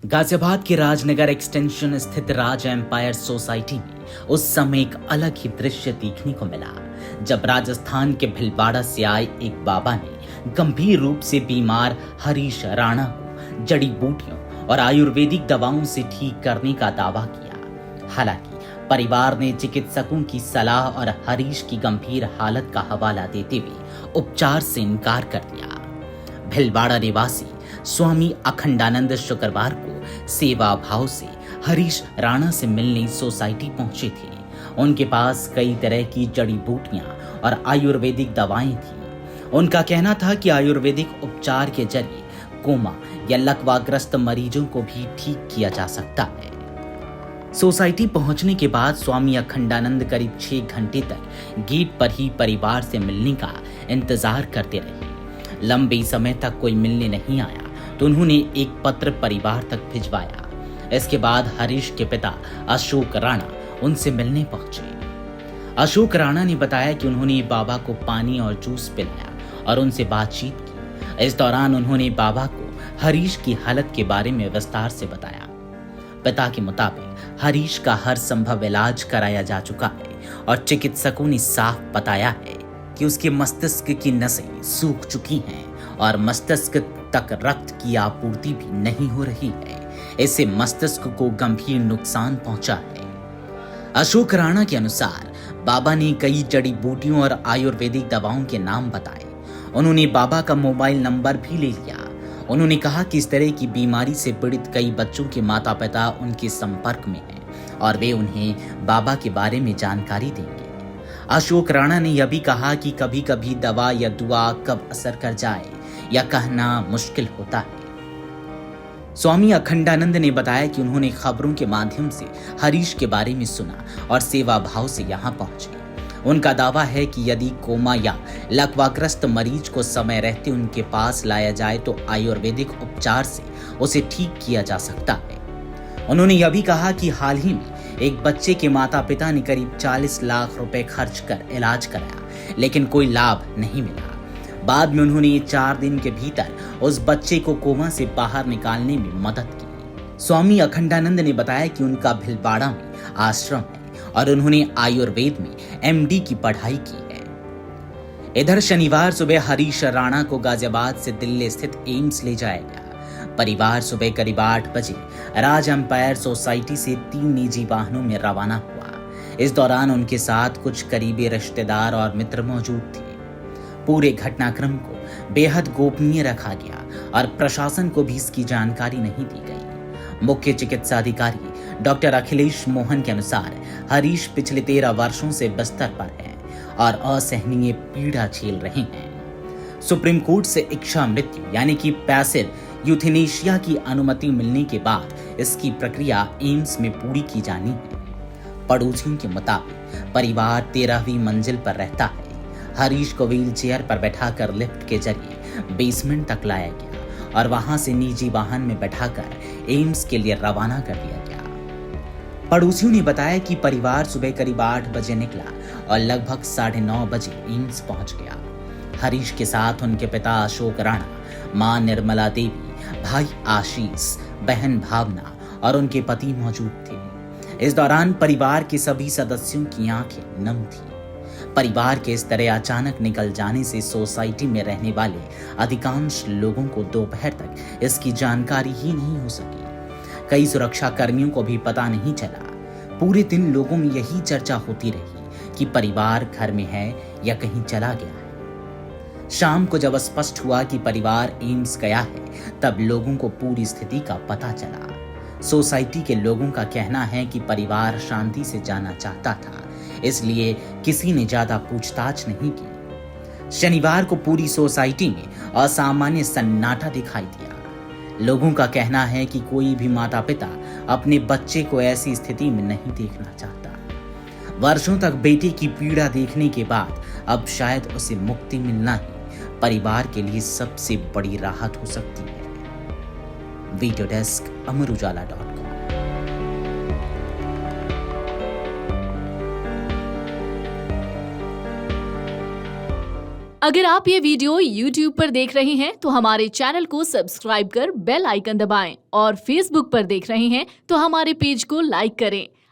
गाजियाबाद के राजनगर एक्सटेंशन स्थित राज empire society में उस समय एक अलग ही दृश्य देखने को मिला, जब राजस्थान के भिलवाड़ा से आए एक बाबा ने गंभीर रूप से बीमार हरीश राणा को जड़ी बूटियों और आयुर्वेदिक दवाओं से ठीक करने का दावा किया। हालांकि परिवार ने चिकित्सकों की सलाह और हरीश की गंभीर हालत का हवाला देते हुए उपचार से इनकार कर दिया। भिलवाड़ा निवासी स्वामी अखंडानंद शुक्रवार को सेवा भाव से हरीश राणा से मिलने सोसाइटी पहुंचे थे। उनके पास कई तरह की जड़ी बूटियां और आयुर्वेदिक दवाएं थी। उनका कहना था कि आयुर्वेदिक उपचार के जरिए कोमा या लकवाग्रस्त मरीजों को भी ठीक किया जा सकता है। सोसाइटी पहुंचने के बाद स्वामी अखंडानंद करीब 6 घंटे तक गेट पर ही परिवार से मिलने का इंतजार करते रहे। लंबे समय तक कोई मिलने नहीं आया तो उन्होंने एक पत्र परिवार तक भिजवाया। इसके बाद हरीश के पिता अशोक राणा उनसे मिलने पहुंचे। अशोक राणा ने बताया कि उन्होंने बाबा को पानी और जूस पिलाया और उनसे बातचीत की। इस दौरान उन्होंने बाबा को हरीश की हालत के बारे में विस्तार से बताया। पिता के मुताबिक हरीश का हर संभव इलाज कराया जा चुका है और चिकित्सकों ने साफ बताया है कि उसके मस्तिष्क की नसें सूख चुकी हैं और मस्तिष्क तक रक्त की आपूर्ति भी नहीं हो रही है। इससे मस्तिष्क को गंभीर नुकसान पहुंचा है। अशोक राणा के अनुसार बाबा ने कई जड़ी बूटियों और आयुर्वेदिक दवाओं के नाम बताए। उन्होंने बाबा का मोबाइल नंबर भी ले लिया। उन्होंने कहा कि इस तरह की बीमारी से पीड़ित कई बच्चों के माता पिता उनके संपर्क में हैं और वे उन्हें बाबा के बारे में जानकारी देंगे। अशोक राणा ने यह भी कहा कि कभी कभी दवा या दुआ कब असर कर जाए या कहना मुश्किल होता है। स्वामी अखंडानंद ने बताया कि उन्होंने खबरों के माध्यम से हरीश के बारे में सुना और सेवा भाव से यहाँ पहुंचे। उनका दावा है कि यदि कोमा या लकवाग्रस्त मरीज को समय रहते उनके पास लाया जाए तो आयुर्वेदिक उपचार से उसे ठीक किया जा सकता है। उन्होंने यह भी कहा कि हाल ही में एक बच्चे के माता पिता ने करीब 40 लाख रुपए खर्च कर इलाज कराया, लेकिन कोई लाभ नहीं मिला। बाद में उन्होंने 4 दिन के भीतर उस बच्चे को कोमा से बाहर निकालने में मदद की। स्वामी अखंडानंद ने बताया कि उनका भिलवाड़ा में आश्रम है और उन्होंने आयुर्वेद में MD की पढ़ाई की है। इधर शनिवार सुबह हरीश राणा को गाजियाबाद से दिल्ली स्थित एम्स ले जाया गया। परिवार सुबह करीब 8 बजे राज एम्पायर सोसाइटी से 3 निजी वाहनों में रवाना हुआ। इस दौरान उनके साथ कुछ करीबी रिश्तेदार और मित्र मौजूद थे। पूरे घटनाक्रम को बेहद गोपनीय रखा गया और प्रशासन को भी इसकी जानकारी नहीं दी गई। मुख्य चिकित्सा अधिकारी डॉक्टर अखिलेश मोहन के अनुसार हरीश पिछले 13 वर्षों से बिस्तर पर है और असहनीय पीड़ा झेल रहे हैं। सुप्रीम कोर्ट से इच्छा मृत्यु यानी कि पैसिव यूथेनेशिया की अनुमति मिलने के बाद इसकी प्रक्रिया एम्स में पूरी की जानी है। पड़ोसियों के मुताबिक परिवार 13वीं मंजिल पर रहता है। हरीश को व्हील चेयर पर बैठाकर लिफ्ट के जरिए बेसमेंट तक लाया गया और वहां से निजी वाहन में बैठाकर एम्स के लिए रवाना कर दिया गया। पड़ोसियों ने बताया कि परिवार सुबह करीब 8 बजे निकला और लगभग 9:30 बजे एम्स पहुंच गया। हरीश के साथ उनके पिता अशोक राणा, मां निर्मला देवी, भाई आशीष, बहन भावना और उनके पति मौजूद थे। इस दौरान परिवार के सभी सदस्यों की आंखें नम थी। परिवार के इस तरह अचानक निकल जाने से सोसाइटी में रहने वाले अधिकांश लोगों को दोपहर तक इसकी जानकारी ही नहीं हो सकी। कई सुरक्षा कर्मियों को भी पता नहीं चला। पूरे दिन लोगों में यही चर्चा होती रही कि परिवार घर में है या कहीं चला गया है। शाम को जब स्पष्ट हुआ कि परिवार एम्स गया है, तब लोगों को पूरी स्थिति का पता चला। सोसाइटी के लोगों का कहना है कि परिवार शांति से जाना चाहता था, इसलिए किसी ने ज्यादा पूछताछ नहीं की। शनिवार को पूरी सोसाइटी में असामान्य सन्नाटा दिखाई दिया। लोगों का कहना है कि कोई भी माता पिता अपने बच्चे को ऐसी स्थिति में नहीं देखना चाहता। वर्षों तक बेटे की पीड़ा देखने के बाद अब शायद उसे मुक्ति मिलना ही परिवार के लिए सबसे बड़ी राहत हो सकती है। वीडियो डेस्क अमरउजाला.com। अगर आप ये वीडियो YouTube पर देख रहे हैं तो हमारे चैनल को सब्सक्राइब कर बेल आइकन दबाएं और Facebook पर देख रहे हैं तो हमारे पेज को लाइक करें।